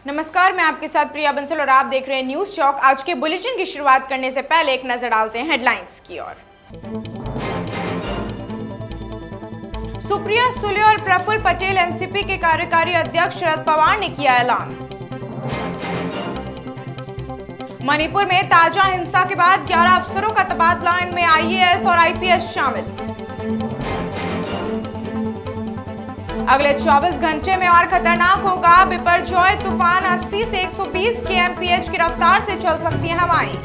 नमस्कार, मैं आपके साथ प्रिया बंसल और आप देख रहे हैं न्यूज चौक। आज के बुलेटिन की शुरुआत करने से पहले एक नजर डालते हैं हेडलाइंस की ओर। सुप्रिया सुले और प्रफुल्ल पटेल एनसीपी के कार्यकारी अध्यक्ष शरद पवार ने किया ऐलान। मणिपुर में ताजा हिंसा के बाद 11 अफसरों का तबादला, इनमें आईएएस और आईपीएस शामिल। अगले 24 घंटे में और खतरनाक होगा बिपरजॉय तूफान, 80 से 120 kmph की रफ्तार से चल सकती हैं हवाएं।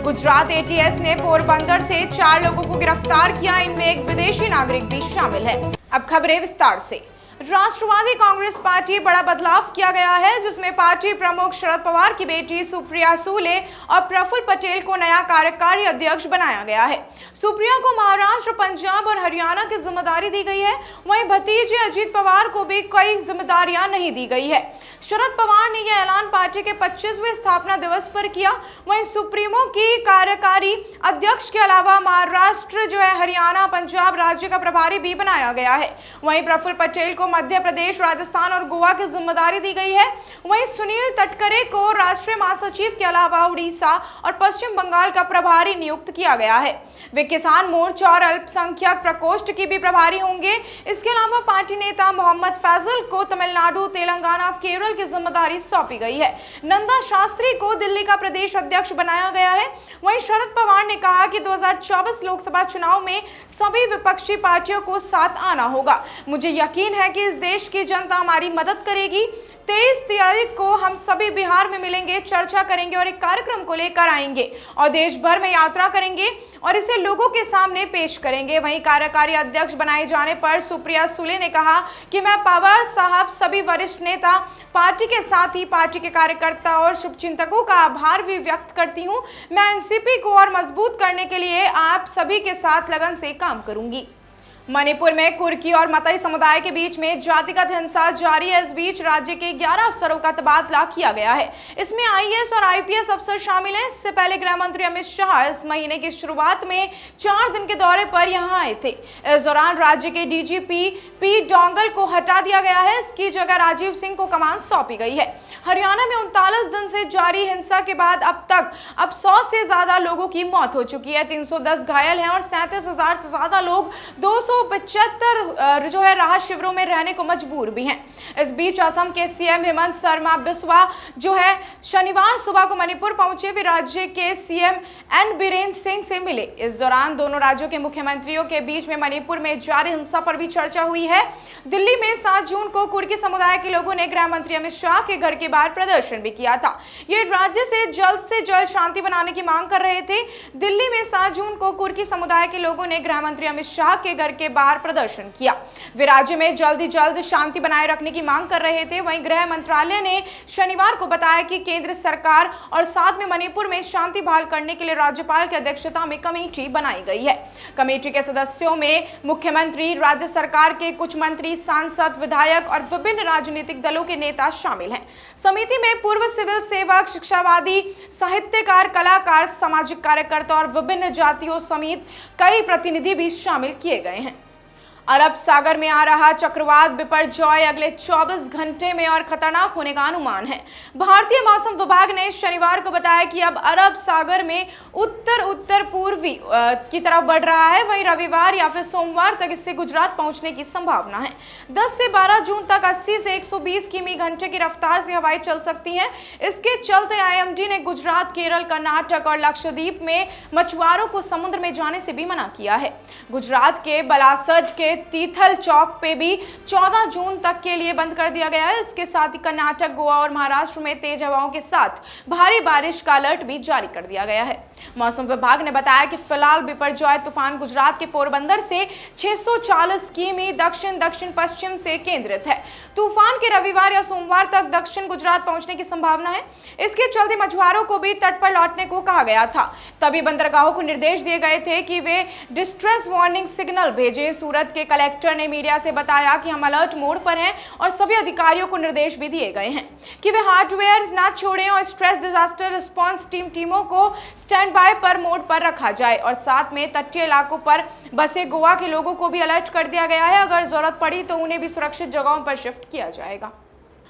गुजरात एटीएस ने पोरबंदर से 4 लोगों को गिरफ्तार किया, इनमें एक विदेशी नागरिक भी शामिल है। अब खबरें विस्तार से। राष्ट्रवादी कांग्रेस पार्टी बड़ा बदलाव किया गया है, जिसमें पार्टी प्रमुख शरद पवार की बेटी सुप्रिया सुले और प्रफुल्ल पटेल को नया कार्यकारी अध्यक्ष बनाया गया है। सुप्रिया को महाराष्ट्र, पंजाब और हरियाणा की जिम्मेदारी दी गई है। वहीं भतीजे अजीत पवार को भी कई जिम्मेदारियां नहीं दी गई है। शरद पवार ने यह ऐलान पार्टी के 25वें स्थापना दिवस पर किया। वहीं सुप्रीमो की कार्यकारी अध्यक्ष के अलावा महाराष्ट्र हरियाणा, पंजाब राज्य का प्रभारी भी बनाया गया है। वहीं प्रफुल्ल पटेल को मध्य प्रदेश, राजस्थान और गोवा की जिम्मेदारी दी गई है। वहीं सुनील तटकरे को राष्ट्रीय महासचिव के अलावा उड़ीसा और पश्चिम बंगाल का प्रभारी नियुक्त किया गया है। वे किसान मोर्चा और अल्पसंख्यक प्रकोष्ठ की भी प्रभारी होंगे। इसके अलावा पार्टी नेता मोहम्मद फैजल को तमिलनाडु, तेलंगाना, केरल की जिम्मेदारी सौंपी गई है। नंदा शास्त्री को दिल्ली का प्रदेश अध्यक्ष बनाया गया है। वहीं शरद पवार ने कहा कि 2024 लोकसभा चुनाव में सभी विपक्षी पार्टियों को साथ आना होगा। मुझे यकीन है कि इस देश की जनता हमारी मदद करेगी। 23 तारीख को हम सभी बिहार में मिलेंगे, चर्चा करेंगे और एक कार्यक्रम को लेकर आएंगे और देश भर में यात्रा करेंगे और इसे लोगों के सामने पेश करेंगे। वहीं कार्यकारी अध्यक्ष बनाए जाने पर सुप्रिया सुले ने कहा कि मैं पवार साहब, सभी वरिष्ठ नेता, पार्टी के साथ ही पार्टी के कार्यकर्ता और शुभचिंतकों का आभार भी व्यक्त करती हूं। मैं एनसीपी को और मजबूत करने के लिए आप सभी के साथ लगन से काम करूंगी। मणिपुर में कुर्की और मताई समुदाय के बीच में जातिगत हिंसा जारी है। इस बीच राज्य के 11 अफसरों का तबादला किया गया है। इसमें आईएएस और आईपीएस अफसर शामिल हैं। इससे पहले गृह मंत्री अमित शाह इस महीने की शुरुआत में 4 दिन के दौरे पर यहां आए थे। इस दौरान राज्य के डीजीपी पी डोंगल को हटा दिया गया है। इसकी जगह राजीव सिंह को कमान सौंपी गई है। हरियाणा में 39 दिन से जारी हिंसा के बाद अब तक 100 से ज्यादा लोगों की मौत हो चुकी है। 310 घायल हैं और 37,000 से ज्यादा लोग 275 राहत शिविरों में रहने को मजबूर भी हैं। इस बीच असम के सीएम हेमंत शर्मा बिस्वा शनिवार सुबह को मणिपुर पहुंचे। वे राज्य के सीएम एन बीरेन सिंह से मिले। इस दौरान दोनों राज्यों के मुख्यमंत्रियों के बीच में मणिपुर में जारी हिंसा पर भी चर्चा हुई है। दिल्ली में 7 जून को कुर्की समुदाय के लोगों ने गृह मंत्री अमित शाह के घर के बाहर प्रदर्शन भी किया था। ये राज्य से जल्द शांति बनाने की मांग कर रहे थे। दिल्ली में 7 जून को कुर्की समुदाय के लोगों ने गृह मंत्री अमित शाह के घर के बाहर प्रदर्शन किया। वे राज्य में जल्द शांति बनाए रखने की मांग कर रहे थे। वहीं गृह मंत्रालय ने शनिवार को बताया कि केंद्र सरकार और साथ में मणिपुर में शांति बहाल करने के लिए राज्यपाल की अध्यक्षता में कमेटी बनाई गई है। कमेटी के सदस्यों में मुख्यमंत्री, राज्य सरकार के कुछ मंत्री, सांसद, विधायक और विभिन्न राजनीतिक दलों के नेता शामिल हैं। समिति में पूर्व सिविल सेवक, शिक्षावादी, साहित्यकार, कलाकार, सामाजिक कार्यकर्ता और विभिन्न जातियों समेत कई प्रतिनिधि भी शामिल किए गए हैं। अरब सागर में आ रहा चक्रवात बिपरजॉय अगले 24 घंटे में और खतरनाक होने का अनुमान है। भारतीय मौसम विभाग ने शनिवार को बताया कि अब अरब सागर में उत्तर पूर्वी की तरफ बढ़ रहा है। वहीं रविवार या फिर सोमवार तक इससे गुजरात पहुंचने की संभावना है। 10 से 12 जून तक 80 से 120 किमी घंटे की रफ्तार से हवाएं चल सकती हैं। इसके चलते आईएमडी ने गुजरात, केरल, कर्नाटक और लक्षद्वीप में मछुआरों को समुद्र में जाने से भी मना किया है। गुजरात के बलासड के तीथल चौक पे भी 14 जून तक के लिए बंद कर दिया गया है। इसके साथ ही कर्नाटक, गोवा और महाराष्ट्र में तेज हवाओं के साथ भारी बारिश का अलर्ट भी जारी कर दिया गया है। मौसम विभाग ने बताया कि फिलहाल बिपरजॉय तूफान गुजरात के पोरबंदर से 640 किमी दक्षिण पश्चिम से केंद्रित है। तूफान के रविवार या सोमवार तक दक्षिण गुजरात पहुंचने की संभावना है। इसके चलते मछुआरों को भी तट पर लौटने को कहा गया था। तभी बंदरगाहों को निर्देश दिए गए थे कि वे डिस्ट्रेस वार्निंग सिग्नल भेजें। सूरत के कलेक्टर ने मीडिया से बताया कि हम अलर्ट मोड पर हैं और सभी अधिकारियों को निर्देश भी दिए गए हैं कि वे हार्डवेयर ना छोड़ें और स्ट्रेस डिजास्टर रिस्पांस टीमों को स्टैंड स्टैंड बाय पर मोड पर रखा जाए और साथ में तटीय इलाकों पर बसे गोवा के लोगों को भी अलर्ट कर दिया गया है। अगर जरूरत पड़ी तो उन्हें भी सुरक्षित जगहों पर शिफ्ट किया जाएगा।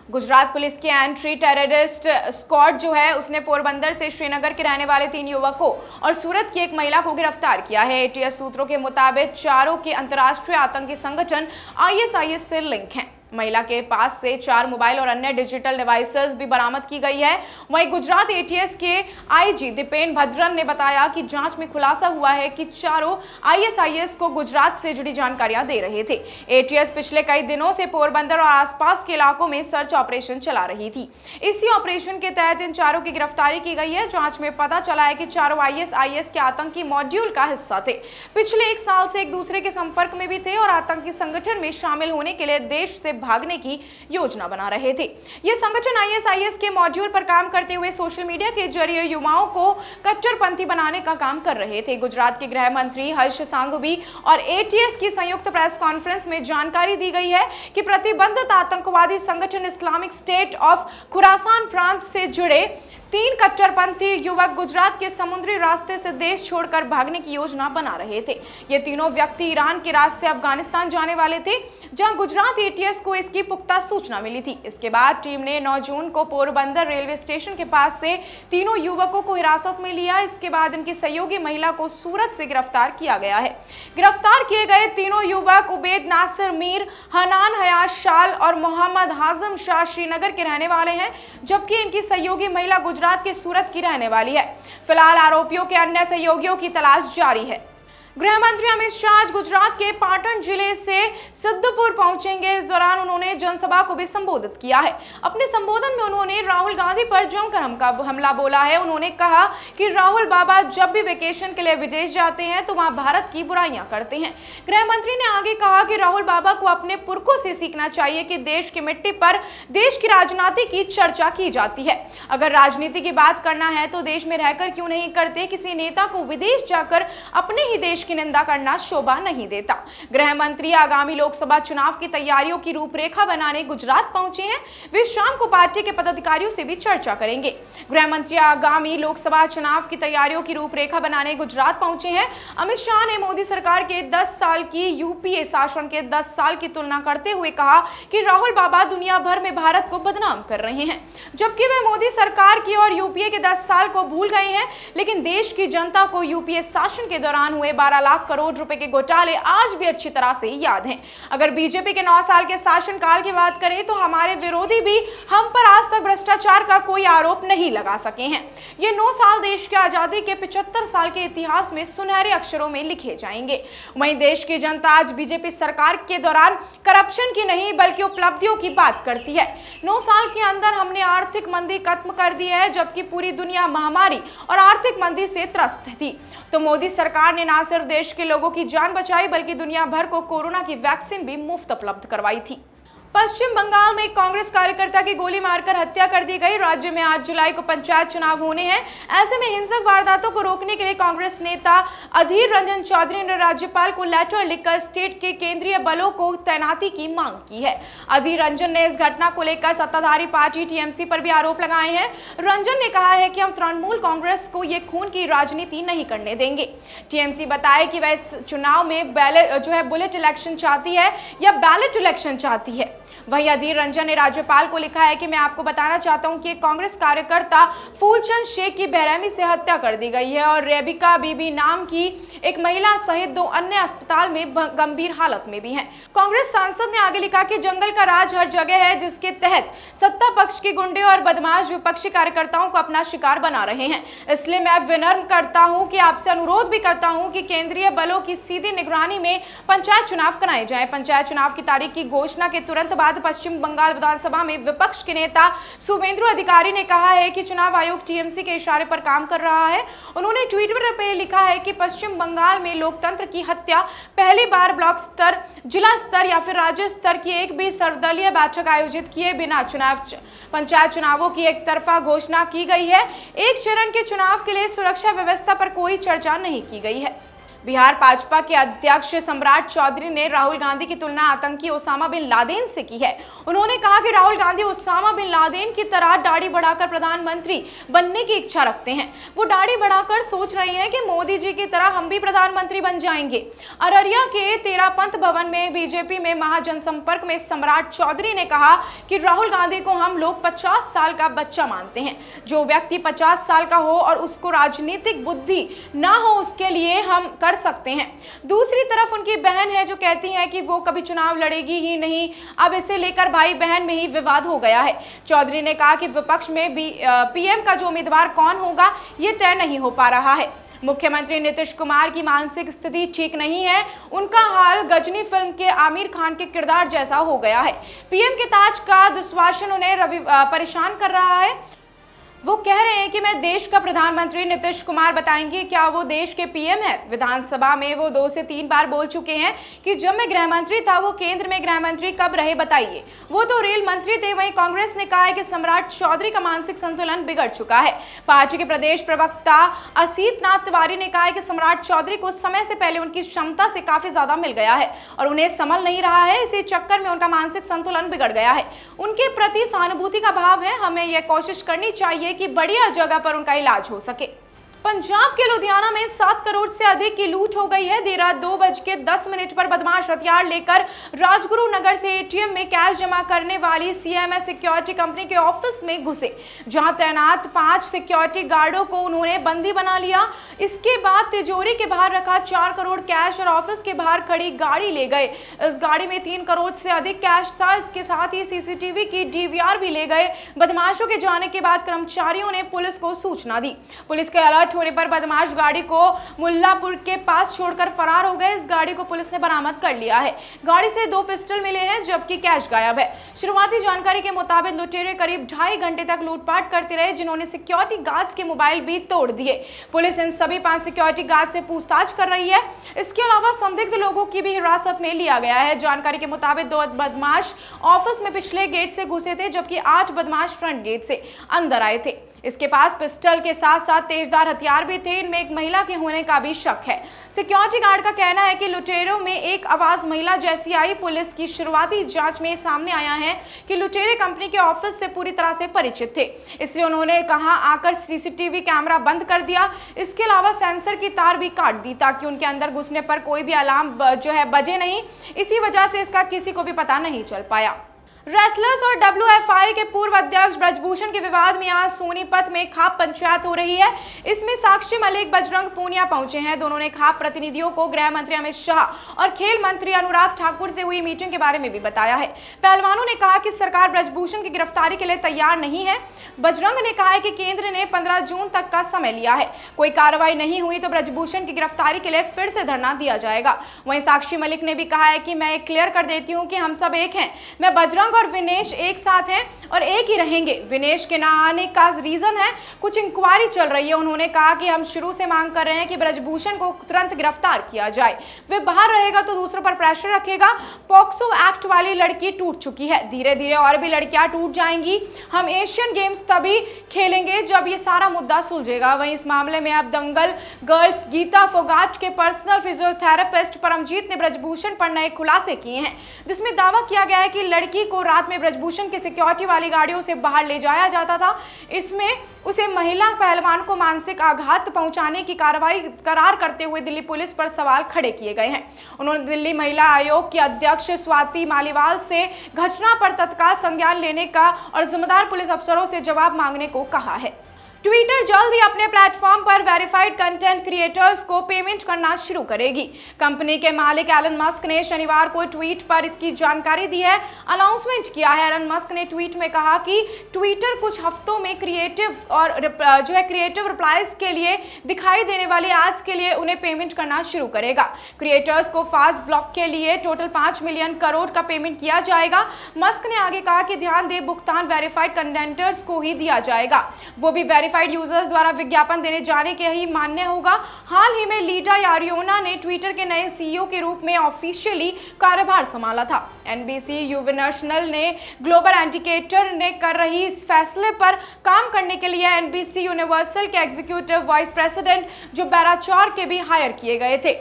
गुजरात पुलिस की एंटी टेररिस्ट स्क्वाड जो है उसने पोरबंदर से श्रीनगर के रहने वाले 3 युवकों और सूरत की एक महिला को गिरफ्तार किया है। एटीएस सूत्रों के मुताबिक चारों के अंतर्राष्ट्रीय आतंकी संगठन आईएसआईएस से लिंक हैं। महिला के पास से 4 मोबाइल और अन्य डिजिटल डिवाइसेस भी बरामद की गई है। वहीं गुजरात एटीएस के आईजी दीपेन भद्रन ने बताया कि जांच में खुलासा हुआ है कि चारों आईएसआईएस को गुजरात से जुड़ी जानकारियां दे रहे थे। एटीएस पिछले कई दिनों से पोरबंदर और आसपास के इलाकों में सर्च ऑपरेशन चला रही थी। इसी ऑपरेशन के तहत इन चारों की गिरफ्तारी की गई है। जांच में पता चला है कि चारों आईएसआईएस के आतंकी मॉड्यूल का हिस्सा थे। पिछले 1 साल से एक दूसरे के संपर्क में भी थे और आतंकी संगठन में शामिल होने के लिए देश से भागने की योजना बना रहे थे। ये संगठन आईएसआईएस के मॉड्यूल पर काम करते हुए सोशल मीडिया के जरिए युवाओं को कट्टरपंथी बनाने का काम कर रहे थे। गुजरात के गृह मंत्री हर्ष सांघवी और एटीएस की संयुक्त प्रेस कॉन्फ्रेंस में जानकारी दी गई है कि प्रतिबंधित आतंकवादी संगठन इस्लामिक स्टेट ऑफ खुरासान प्रांत से जुड़े 3 कट्टरपंथी युवक गुजरात के समुद्री रास्ते से देश छोड़कर भागने की योजना बना रहे थे। ये तीनों व्यक्ति ईरान के रास्ते अफगानिस्तान जाने वाले थे, जहां गुजरात एटीएस को इसकी पुख्ता सूचना मिली थी। इसके बाद टीम ने 9 जून को पोरबंदर रेलवे स्टेशन के पास से तीनों युवकों को हिरासत में लिया। इसके बाद इनकी सहयोगी महिला को सूरत से गिरफ्तार किया गया है। गिरफ्तार किए गए तीनों युवक उबैद नासिर मीर, हनान हयात शाल और मोहम्मद हाजिम शाह श्रीनगर के रहने वाले हैं, जबकि इनकी सहयोगी महिला गुजरात के सूरत की रहने वाली है। फिलहाल आरोपियों के अन्य सहयोगियों की तलाश जारी है। गृह मंत्री अमित शाह आज गुजरात के पाटन जिले से सिद्धपुर पहुंचेंगे। इस दौरान उन्होंने जनसभा को भी संबोधित किया है। अपने संबोधन में उन्होंने राहुल गांधी पर जमकर हमला बोला है। उन्होंने कहा कि राहुल बाबा जब भी वेकेशन के लिए विदेश जाते हैं तो वहां भारत की बुराइयां करते हैं। गृह मंत्री ने आगे कहा कि राहुल बाबा को अपने पुरखों से सीखना चाहिए कि देश की मिट्टी पर देश की राजनीति की चर्चा की जाती है। अगर राजनीति की बात करना है तो देश में रहकर क्यों नहीं करते। किसी नेता को विदेश जाकर अपने ही देश की निंदा करना शोभा नहीं देता। गृह मंत्री आगामी लोकसभा चुनाव की तैयारियों की रूपरेखा बनाने गुजरात पहुंचे हैं। वे शाम को पार्टी के पदाधिकारियों से भी चर्चा करेंगे। गृह मंत्री आगामी लोकसभा चुनाव की तैयारियों की रूपरेखा बनाने गुजरात पहुंचे हैं। अमित शाह ने मोदी सरकार के 10 साल की यूपीए शासन के 10 साल की तुलना करते हुए कहा कि राहुल बाबा दुनिया भर में भारत को बदनाम कर रहे हैं, जबकि वे मोदी सरकार की और यूपीए के 10 साल को भूल गए हैं। लेकिन देश की जनता को यूपीए शासन के दौरान हुए 12 लाख करोड़ रुपए के घोटाले आज भी अच्छी तरह से याद हैं। अगर बीजेपी के 9 साल के शासनकाल की बात करें तो हमारे विरोधी भी हम पर आज तक भ्रष्टाचार का कोई आरोप नहीं लगा सके हैं। ये 9 साल देश की आजादी के 75 साल के इतिहास में सुनहरे अक्षरों में लिखे जाएंगे। वहीं देश की जनता आज बीजेपी सरकार के दौरान करप्शन की नहीं बल्कि उपलब्धियों की बात करती है। 9 साल के अंदर हमने आर्थिक मंदी खत्म कर दी है, जबकि पूरी दुनिया महामारी और आर्थिक मंदी से त्रस्त थी। तो मोदी सरकार ने न सिर्फ देश के लोगों की जान बचाई बल्कि दुनिया भर को कोरोना की वैक्सीन भी मुफ्त उपलब्ध करवाई थी। पश्चिम बंगाल में एक कांग्रेस कार्यकर्ता की गोली मारकर हत्या कर दी गई। राज्य में 8 जुलाई को पंचायत चुनाव होने हैं। ऐसे में हिंसक वारदातों को रोकने के लिए कांग्रेस नेता अधीर रंजन चौधरी ने राज्यपाल को लेटर लिखकर स्टेट के केंद्रीय बलों को तैनाती की मांग की है। अधीर रंजन ने इस घटना को लेकर सत्ताधारी पार्टी टीएमसी पर भी आरोप लगाए हैं। रंजन ने कहा है कि हम तृणमूल कांग्रेस को ये खून की राजनीति नहीं करने देंगे। टीएमसी बताए कि वह इस चुनाव में बुलेट इलेक्शन चाहती है या बैलेट इलेक्शन चाहती है। वहीं अधीर रंजन ने राज्यपाल को लिखा है कि मैं आपको बताना चाहता हूं कि कांग्रेस कार्यकर्ता फूलचंद शेख की बेरहमी से हत्या कर दी गई है और रेबिका बीबी नाम की एक महिला सहित 2 अन्य अस्पताल में गंभीर हालत में भी हैं। कांग्रेस सांसद ने आगे लिखा कि जंगल का राज हर जगह है, जिसके तहत सत्ता पक्ष के गुंडे और बदमाश विपक्षी कार्यकर्ताओं को अपना शिकार बना रहे हैं। इसलिए मैं विनम्र करता हूं कि आपसे अनुरोध भी करता हूं कि केंद्रीय बलों की सीधी निगरानी में पंचायत चुनाव कराए जाए। पंचायत चुनाव की तारीख की घोषणा के तुरंत बाद पश्चिम बंगाल विधानसभा में विपक्ष के नेता शुभेंदु अधिकारी ने कहा है कि चुनाव आयोग टीएमसी के इशारे पर काम कर रहा है। उन्होंने ट्विटर पर लिखा है कि पश्चिम बंगाल में लोकतंत्र की हत्या पहली बार ब्लॉक स्तर, जिला स्तर या फिर राज्य स्तर की एक भी सर्वदलीय बैठक आयोजित किए बिना पंचायत चुनावों की एक तरफा घोषणा की गई है। एक चरण के चुनाव के लिए सुरक्षा व्यवस्था पर कोई चर्चा नहीं की गई है। बिहार भाजपा के अध्यक्ष सम्राट चौधरी ने राहुल गांधी की तुलना आतंकी ओसामा बिन लादेन से की है। उन्होंने कहा कि Rahul Gandhi Osama bin Laden की तरह दाढ़ी बढ़ाकर प्रधानमंत्री बनने की इच्छा रखते हैं। वो दाढ़ी बढ़ाकर सोच रहे हैं कि मोदी जी की तरह हम भी प्रधानमंत्री बन जाएंगे। अररिया के तेरापंथ भवन में बीजेपी में महाजनसंपर्क में सम्राट चौधरी ने कहा कि राहुल गांधी को हम लोग 50 साल का बच्चा मानते हैं। जो व्यक्ति 50 साल का हो और उसको राजनीतिक बुद्धि ना हो, उसके लिए हम कर सकते हैं। दूसरी तरफ उनकी बहन है जो कहती है कि वो कभी चुनाव लड़ेगी ही नहीं। अब इसे लेकर भाई बहन में ही विवाद हो गया है। चौधरी ने कहा कि विपक्ष में भी पीएम का जो उम्मीदवार कौन होगा ये तय नहीं हो पा रहा है। मुख्यमंत्री नीतीश कुमार की मानसिक स्थिति ठीक नहीं है। उनका हाल गजनी फिल्म के आमिर खान के किरदार जैसा हो गया है। पीएम के ताज का दुशासन उन्हें परेशान कर रहा है। वो कह रहे हैं कि मैं देश का प्रधानमंत्री, नीतीश कुमार बताएंगे क्या वो देश के पीएम है। विधानसभा में वो 2 से 3 बार बोल चुके हैं कि जब मैं गृह मंत्री था वो केंद्र में गृह मंत्री कब रहे बताइए, वो तो रेल मंत्री थे। वहीं कांग्रेस ने कहा है कि सम्राट चौधरी का मानसिक संतुलन बिगड़ चुका है। पार्टी के प्रदेश प्रवक्ता असीत नाथ तिवारी ने कहा है कि सम्राट चौधरी को समय से पहले उनकी क्षमता से काफी ज्यादा मिल गया है और उन्हें संभल नहीं रहा है। इसी चक्कर में उनका मानसिक संतुलन बिगड़ गया है। उनके प्रति सहानुभूति का भाव है। हमें यह कोशिश करनी चाहिए कि बढ़िया जगह पर उनका इलाज हो सके। पंजाब के लुधियाना में 7 करोड़ से अधिक की लूट हो गई है। देर रात 2:10 पर बदमाश हथियार लेकर राजगुरु नगर से एटीएम में कैश जमा करने वाली सीएमएस सिक्योरिटी कंपनी के ऑफिस में घुसे, जहां तैनात 5 सिक्योरिटी गार्डों को उन्होंने बंदी बना लिया। इसके बाद तिजोरी के बाहर रखा 4 करोड़ कैश और ऑफिस के बाहर खड़ी गाड़ी ले गए। इस गाड़ी में 3 करोड़ से अधिक कैश था। इसके साथ ही सीसीटीवी की डीवीआर भी ले गए। बदमाशों के जाने के बाद कर्मचारियों ने पुलिस को सूचना दी। पुलिस के अलर्ट होने पर बदमाश गाड़ी को मुल्लापुर के पास छोड़कर फरार हो गए। इस गाड़ी को पुलिस ने बरामद कर लिया है। गाड़ी से 2 पिस्टल मिले हैं जबकि कैश गायब है। शुरुआती जानकारी के मुताबिक लुटेरे करीब 2.5 घंटे तक लूटपाट करते रहे, जिन्होंने सिक्योरिटी गार्ड्स के मोबाइल भी तोड़ दिए। पुलिस इन सभी 5 सिक्योरिटी गार्ड से पूछताछ कर रही है। इसके अलावा संदिग्ध लोगों की भी हिरासत में लिया गया है। जानकारी के मुताबिक 2 बदमाश ऑफिस में पिछले गेट से घुसे थे जबकि 8 बदमाश फ्रंट गेट से अंदर आए थे। इसके पास पिस्टल के साथ साथ तेजधार हथियार भी थे। इनमें एक महिला के होने का भी शक है। सिक्योरिटी गार्ड का कहना है कि लुटेरों में एक आवाज महिला जैसी आई। पुलिस की शुरुआती जांच में सामने आया है कि लुटेरे कंपनी के ऑफिस से पूरी तरह से परिचित थे, इसलिए उन्होंने कहा आकर सीसीटीवी कैमरा बंद कर दिया। इसके अलावा सेंसर की तार भी काट दी ताकि उनके अंदर घुसने पर कोई भी अलार्म बजे नहीं। इसी वजह से इसका किसी को भी पता नहीं चल पाया। रेसलर्स और WFI के पूर्व अध्यक्ष ब्रजभूषण के विवाद में आज सोनीपत में खाप पंचायत हो रही है। इसमें साक्षी मलिक, बजरंग पूनिया पहुंचे हैं। दोनों ने खाप प्रतिनिधियों को गृह मंत्री अमित शाह और खेल मंत्री अनुराग ठाकुर से हुई मीटिंग के बारे में भी बताया है। पहलवानों ने कहा कि सरकार ब्रजभूषण की गिरफ्तारी के लिए तैयार नहीं है। बजरंग ने कहा है कि केंद्र ने 15 जून तक का समय लिया है, कोई कार्रवाई नहीं हुई तो ब्रजभूषण की गिरफ्तारी के लिए फिर से धरना दिया जाएगा। वहीं साक्षी मलिक ने भी कहा है कि मैं क्लियर कर देती हूँ कि हम सब एक हैं। मैं बजरंग और विनेश एक साथ हैं और एक ही रहेंगे। विनेश के ना आने का रीजन है कुछ इंक्वायरी चल रही है। उन्होंने कहा कि हम शुरू से मांग कर रहे हैं कि ब्रजभूषण को तुरंत गिरफ्तार किया जाए। वे बाहर रहेगा तो दूसरों पर प्रेशर रखेगा। पॉक्सो एक्ट वाली लड़की टूट चुकी है, धीरे धीरे और भी लड़कियां टूट जाएंगी। हम एशियन गेम्स तभी खेलेंगे जब ये सारा मुद्दा सुलझेगा। वहीं इस मामले में अब दंगल गर्ल्स गीता फोगाट के पर्सनल फिजियोथेरेपिस्ट परमजीत ने ब्रजभूषण पर नए खुलासे किए हैं, जिसमें दावा किया गया है कि लड़की को रात में ब्रजभूषण की सिक्योरिटी वाली गाड़ियों से बाहर ले जाया जाता था। इसमें उसे महिला पहलवान को मानसिक आघात पहुंचाने की कार्रवाई करार करते हुए दिल्ली पुलिस पर सवाल खड़े किए गए हैं। उन्होंने दिल्ली महिला आयोग की अध्यक्ष स्वाति मालीवाल से घटना पर तत्काल संज्ञान लेने का और जिम्मेदार पुलिस अफसरों से जवाब मांगने को कहा है। ट्विटर जल्द ही अपने प्लेटफॉर्म पर वेरीफाइड कंटेंट क्रिएटर्स को पेमेंट करना शुरू करेगी। कंपनी के मालिक एलन मस्क ने शनिवार को ट्वीट पर इसकी जानकारी दी है, अनाउंसमेंट किया है। एलन मस्क ने ट्वीट में कहा कि ट्विटर कुछ हफ्तों में क्रिएटिव रिप्लाईज के लिए दिखाई देने वाली एड्स के लिए उन्हें पेमेंट करना शुरू करेगा। क्रिएटर्स को फास्ट ब्लॉक के लिए टोटल 5 मिलियन करोड़ का पेमेंट किया जाएगा। मस्क ने आगे कहा कि ध्यान दे भुगतान वेरीफाइड कंटेंटर्स को ही दिया जाएगा, वो भी वेरीफाइड यूजर्स द्वारा विज्ञापन देने जाने के ही मान्य होगा। हाल ही में लीडा यारियोना ने ट्विटर के नए सीईओ के रूप में ऑफिशियली कार्यभार संभाला था। एनबीसी यूनिवर्सल ने ग्लोबल इंडिकेटर ने कर रही इस फैसले पर काम करने के लिए एनबीसी यूनिवर्सल के एग्जीक्यूटिव वाइस प्रेसिडेंट जो बैराचौर के भी हायर किए गए थे।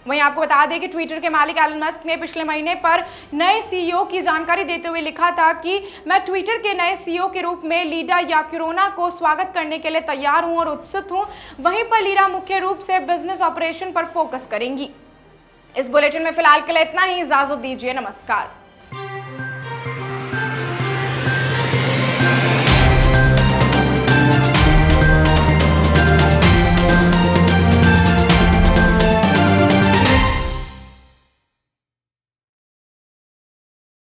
वहीं आपको बता दें कि ट्विटर के मालिक एलन मस्क ने पिछले महीने पर नए सीईओ की जानकारी देते हुए लिखा था कि मैं ट्विटर के नए सीईओ के रूप में लीडा याकिरोना को स्वागत करने के लिए तैयार हूं और उत्सुक हूं। वहीं पर लीडा मुख्य रूप से बिजनेस ऑपरेशन पर फोकस करेंगी। इस बुलेटिन में फिलहाल के लिए इतना ही। इजाजत दीजिए, नमस्कार।